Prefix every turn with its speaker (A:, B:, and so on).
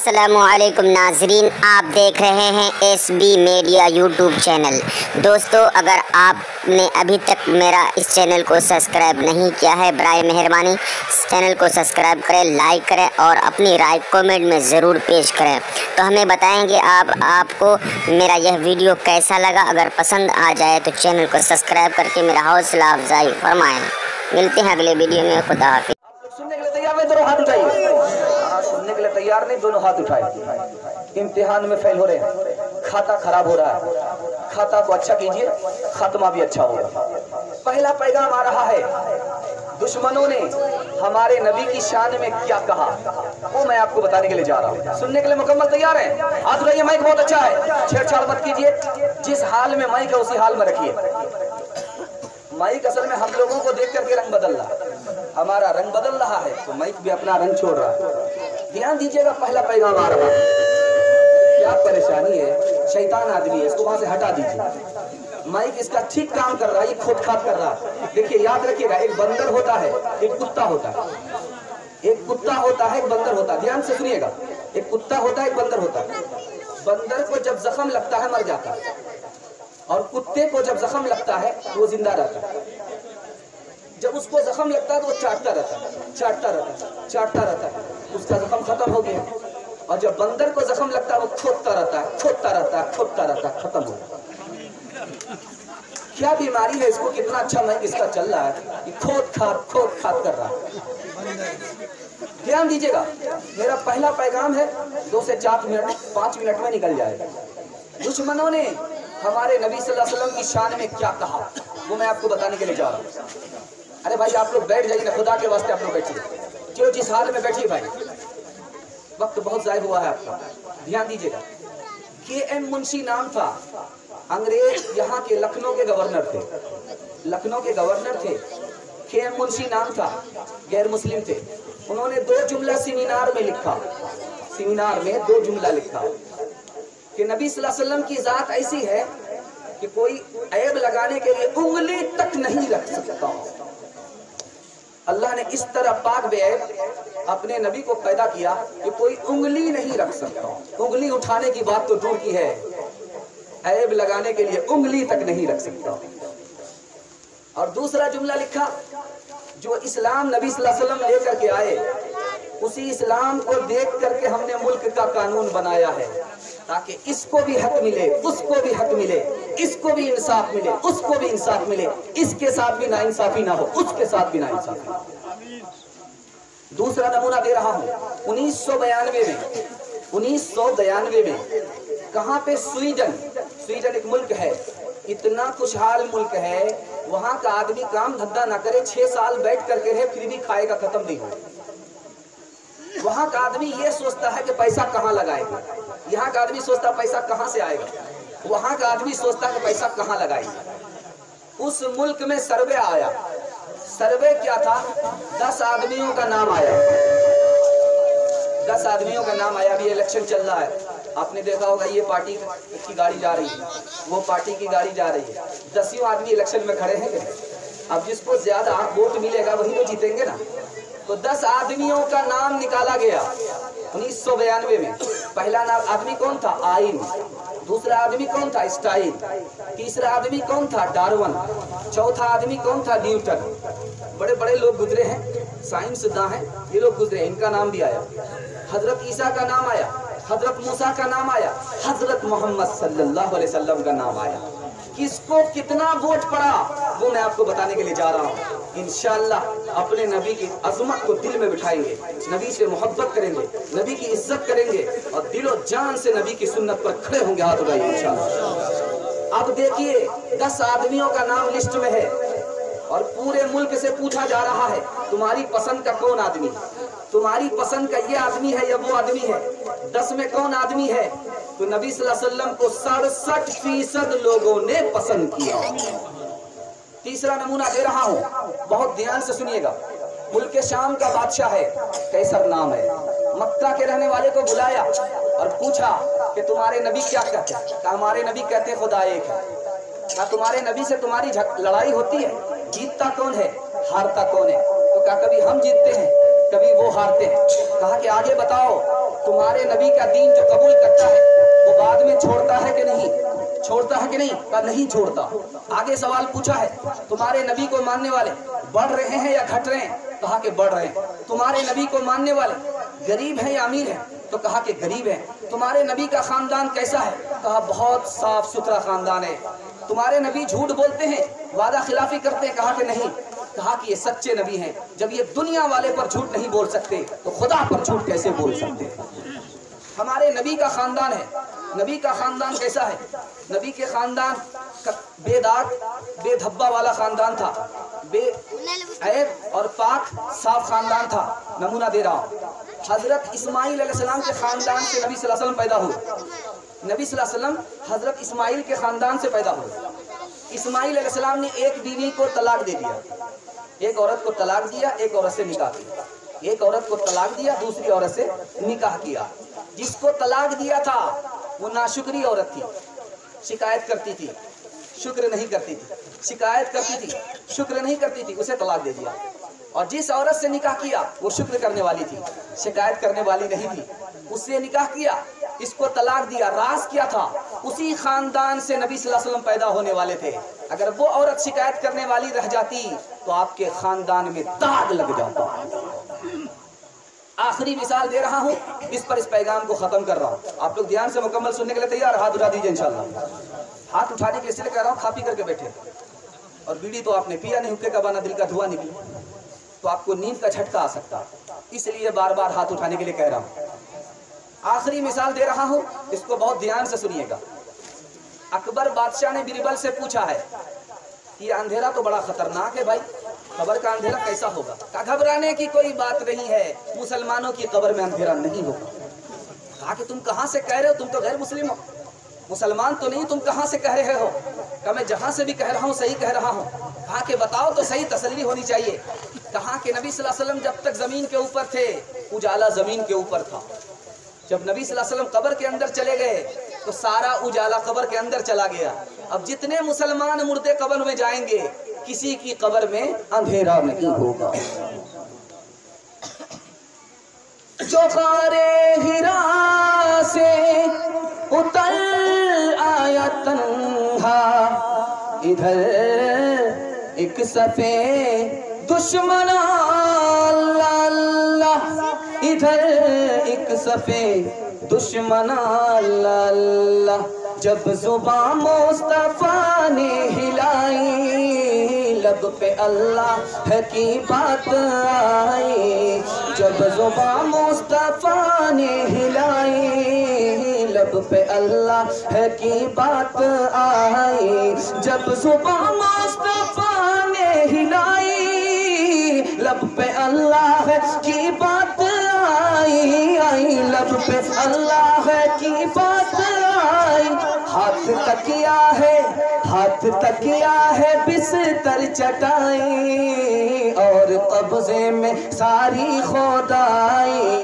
A: अस्सलामुअलैकुम नाजरीन, आप देख रहे हैं SB मीडिया यूट्यूब चैनल। दोस्तों, अगर आपने अभी तक मेरा इस चैनल को सब्सक्राइब नहीं किया है, बराए मेहरबानी इस चैनल को सब्सक्राइब करें, लाइक करें और अपनी राय कमेंट में ज़रूर पेश करें। तो हमें बताएंगे आपको मेरा यह वीडियो कैसा लगा। अगर पसंद आ जाए तो चैनल को सब्सक्राइब करके मेरा हौसला अफजाई फरमाएँ। मिलते हैं अगले वीडियो में। खुदा हाफिज़।
B: सुनने के लिए तैयार नहीं, दोनों हाथ उठाइए। सुनने के लिए तैयार नहीं, दोनों हाथ उठाए। इम्तिहान में फेल हो रहे हैं, खाता खराब हो रहा है, खाता को अच्छा कीजिए, खात्मा भी अच्छा होगा। पहला पैगाम आ रहा है, दुश्मनों ने हमारे नबी की शान में क्या कहा, वो मैं आपको बताने के लिए जा रहा हूँ। सुनने के लिए मुकम्मल तैयार हैं? हाथ उठाइए। माइक बहुत अच्छा है, छेड़छाड़ मत कीजिए। जिस हाल में माइक है उसी हाल में रखिए। माइक असल में हम लोगों को देख करके रंग बदल रहा है, हमारा रंग बदल रहा है तो माइक भी अपना रंग छोड़ रहा है। ध्यान दीजिएगा, पहला पैगाम आ रहा है। क्या परेशानी है, शैतान आदमी है, इसको वहां से हटा दीजिए। माइक इसका ठीक काम कर रहा है, ये खोद खाद कर रहा है। देखिए, याद रखिएगा, एक बंदर होता है, एक कुत्ता होता है। एक कुत्ता होता है, एक बंदर होता है। ध्यान से सुनिएगा, एक कुत्ता होता है, एक बंदर होता है। बंदर को जब जख्म लगता है मर जाता है, और कुत्ते को जब जख्म लगता है तो वो जिंदा रहता है। जब उसको जख्म लगता है तो वो चाटता रहता है, चाटता रहता है, चाटता रहता है, उसका जख्म खत्म हो गया। और जब बंदर को जख्म लगता है वो खोदता रहता है, खोदता रहता है, खोदता रहता है, खत्म हो गया। क्या बीमारी है इसको, कितना अच्छा माइक इसका चल रहा है, ये खोद खाद कर रहा है। ध्यान दीजिएगा, मेरा पहला पैगाम है, 2 से 4 मिनट 5 मिनट में निकल जाएगा। दुश्मनों ने हमारे नबी सल्लल्लाहु अलैहि वसल्लम की शान में क्या कहा, वो मैं आपको बताने के लिए जा रहा हूँ। अरे भाई, आप लोग बैठ जाइए ना, खुदा के वास्ते आप लोग बैठिए, जो जिस हाल में बैठिए भाई, वक्त बहुत ज़ाया हुआ है आपका। ध्यान दीजिएगा, KM मुंशी नाम था, अंग्रेज यहाँ के लखनऊ के गवर्नर थे, लखनऊ के गवर्नर थे। KM मुंशी नाम था, गैर मुस्लिम थे। उन्होंने 2 जुमला सेमिनार में लिखा, सेमिनार में 2 जुमला लिखा कि नबी सल्लल्लाहु अलैहि वसल्लम की जात ऐसी है कि कोई ऐब लगाने के लिए उंगली तक नहीं रख सकता। अल्लाह ने इस तरह पाक बेऐब अपने नबी को पैदा किया कि कोई उंगली नहीं रख सकता। उंगली उठाने की बात तो दूर की है, ऐब लगाने के लिए उंगली तक नहीं रख सकता। और दूसरा जुमला लिखा, जो इस्लाम नबी सल्लल्लाहु अलैहि वसल्लम लेकर के आए, उसी इस्लाम को देख करके हमने मुल्क का कानून बनाया है, ताकि इसको भी हक मिले, उसको भी हक मिले, इसको भी इंसाफ मिले, उसको भी इंसाफ मिले, इसके साथ भी नाइंसाफी ना हो, उसके साथ भी नाइंसाफी ना हो। दूसरा नमूना दे रहा हूं, 1992 में कहां पे, स्वीडन एक मुल्क है, इतना खुशहाल मुल्क है, वहां का आदमी काम धंधा ना करे, 6 साल बैठ करके रहे, फिर भी खाएगा खत्म नहीं हो। वहां का आदमी ये सोचता है कि पैसा कहां लगाएगा, यहाँ का आदमी सोचता है पैसा कहां से आएगा, वहां का आदमी सोचता है कि पैसा कहां लगाएगा। उस मुल्क में सर्वे आया, सर्वे क्या था, 10 आदमियों का नाम आया, 10 आदमियों का नाम आया। अभी इलेक्शन चल रहा है, आपने देखा होगा, ये पार्टी की गाड़ी जा रही है, वो पार्टी की गाड़ी जा रही है, 10 आदमी इलेक्शन में खड़े हैं। अब जिसको ज्यादा वोट मिलेगा वही तो जीतेंगे ना। तो 10 आदमियों का नाम निकाला गया 1992 में। पहला नाम आदमी कौन था, आइन। दूसरा आदमी कौन था, स्टाइन। तीसरा आदमी कौन था, डार्विन। चौथा आदमी कौन था, न्यूटन। बड़े बड़े लोग गुजरे हैं, साइंसदां हैं, ये लोग गुजरे, इनका नाम भी आया। हजरत ईसा का नाम आया, हजरत मूसा का नाम आया, हजरत मोहम्मद सल्लल्लाहु अलैहि वसल्लम का नाम आया। किसको कितना वोट पड़ा वो मैं आपको बताने के लिए जा रहा हूँ। इंशाअल्लाह अपने नबी की अजमत को दिल में बिठाएंगे, नबी से मोहब्बत करेंगे, नबी की इज्जत करेंगे और दिलो जान से नबी की सुन्नत पर खड़े होंगे, हाथ उठाइए इंशाअल्लाह। अब देखिए, 10 आदमियों का नाम लिस्ट में है और पूरे मुल्क से पूछा जा रहा है, तुम्हारी पसंद का कौन आदमी है, तुम्हारी पसंद का ये आदमी है या वो आदमी है, 10 में कौन आदमी है। तो नबी सल्लल्लाहु अलैहि वसल्लम को 67% लोगों ने पसंद किया। तीसरा नमूना दे रहा हूं, बहुत ध्यान से सुनिएगा। मुल्क शाम का बादशाह है, कैसर नाम है, मक्का के रहने वाले को बुलाया और पूछा कि तुम्हारे नबी क्या कहते हैं। हमारे नबी कहते खुदा एक है। क्या तुम्हारे नबी से तुम्हारी लड़ाई होती है, जीतता कौन है, हारता कौन है। तो क्या कभी हम जीतते हैं, कभी वो हारते हैं। کہا کہ آگے بتاؤ تمہارے نبی کا دین جو قبول کرتا ہے وہ بعد میں چھوڑتا ہے کہ نہیں؟ چھوڑتا ہے کہ نہیں؟ کہا نہیں چھوڑتا۔ آگے سوال پوچھا ہے تمہارے نبی کو ماننے والے بڑھ رہے ہیں یا گھٹ رہے ہیں؟ کہا کہ بڑھ رہے ہیں۔ تمہارے نبی کو ماننے والے غریب ہیں یا امیر ہیں؟ تو کہا کہ غریب ہیں۔ تمہارے نبی کا خاندان کیسا ہے؟ کہا بہت صاف ستھرا خاندان ہے۔ تمہارے نبی جھوٹ بولتے ہیں، وعدہ خلافی کرتے ہیں؟ کہا کہ نہیں۔ کہا کہ یہ سچے نبی ہیں، جب یہ دنیا والے پر جھوٹ نہیں بول سکتے تو خدا پر جھوٹ کیسے بول سکتے؟ ہمارے نبی کا خاندان ہے۔ نبی کا خاندان کیسا ہے؟ نبی کے خاندان بے داغ بے دھبا والا خاندان تھا، بے عیب اور پاک صاف خاندان تھا۔ نمونہ دے رہا ہوں، حضرت اسماعیل علیہ السلام کے خاندان سے نبی صلی اللہ علیہ وسلم پیدا ہوئے۔ نبی صلی اللہ علیہ وسلم حضرت اسماعیل کے خاندان سے پیدا ہوئے۔ اسماعیل علیہ السلام نے ایک بیوی کو طلاق دے دیا، ایک عورت کو طلاق دیا، ایک عورت سے نکاح کیا۔ ایک عورت کو طلاق دیا، دوسری عورت سے نکاح کیا۔ جس کو طلاق دیا تھا وہ ناشکری عورت تھی، شکایت کرتی تھی، شکر نہیں کرتی تھی، شکایت کرتی تھی، شکر نہیں کرتی تھی، اسے طلاق دے دیا۔ اور جس عورت سے نکاح کیا وہ شکر کرنے والی تھی، شکایت کرنے والی نہیں تھی، اس سے نکاح کیا، اس کو طلاق دیا۔ راز کیا تھا؟ اسی خاندان سے نبی صلی اللہ علیہ وسلم پیدا ہونے والے تھے۔ اگر وہ عورت شکایت کرنے والی رہ جاتی تو آپ کے خاندان میں داغ لگ جاتا۔ آخری مثال دے رہا ہوں، اس پر اس پیغام کو ختم کر رہا ہوں۔ آپ لوگ دھیان سے مکمل سننے کے لیے تیار؟ ہاتھ اٹھا دیجیے انشاءاللہ۔ ہاتھ اٹھانے کے لیے اس لیے کہہ رہا ہوں، کھا پی کر کے بیٹھے اور بیڑی تو آپ نے پیا نہیں، حقے کا بانا دل کا دھواں نکلی تو آپ کو نیند کا جھٹکا آ سکتا، اس لیے بار بار ہاتھ اٹھانے کے لیے کہہ رہا ہوں۔ آخری مثال دے رہا ہوں، اس کو بہت دھیان سے سنیے گا۔ اکبر بادشاہ نے بربل سے پوچھا ہے یہ اندھیرا تو بڑا خطرناک ہے بھائی، قبر کا اندھیرا کیسا ہوگا؟ کہا گھبرانے کی کوئی بات نہیں ہے، مسلمانوں کی قبر میں اندھیرا نہیں ہوگا۔ کہا کہ تم کہاں سے کہہ رہے ہو؟ تم تو غیر مسلم ہو، مسلمان تو نہیں، تم کہاں سے کہہ رہے ہو؟ کہا میں جہاں سے بھی کہہ رہا ہوں صحیح کہہ رہا ہوں۔ کہا کہ بتاؤ تو صحیح، تسلی ہونی چاہیے۔ کہا کہ نبی صلی اللہ علیہ وسلم جب تک زمین کے اوپر تھے اجالا زمین کے اوپر تھا، جب نبی صلی اللہ علیہ وسلم قبر کے اندر چلے گئے تو سارا اجالا قبر کے اندر چلا گیا۔ اب جتنے مسلمان مردے قبر میں جائیں گے کسی کی قبر میں اندھیرا نہیں ہوگا۔ جو غارے ہرا سے اتر آیا تنہا، ادھر ایک صفے دشمن اللہ اللہ، ادھر ایک صفے دشمن اللہ اللہ۔ جب زبان مصطفیٰ نے ہلائی لب پہ اللہ کی بات آئی، جب زبان مصطفیٰ نے ہلائی لب پہ اللہ کی بات آئی، جب زبان مصطفیٰ نے ہلائی لب پہ اللہ کی بات آئی، آئی لب پہ اللہ کی بات آئی۔ ہاتھ تکیا ہے، ہاتھ تکیا ہے بستر چٹائی، اور قبضے میں ساری خدائی۔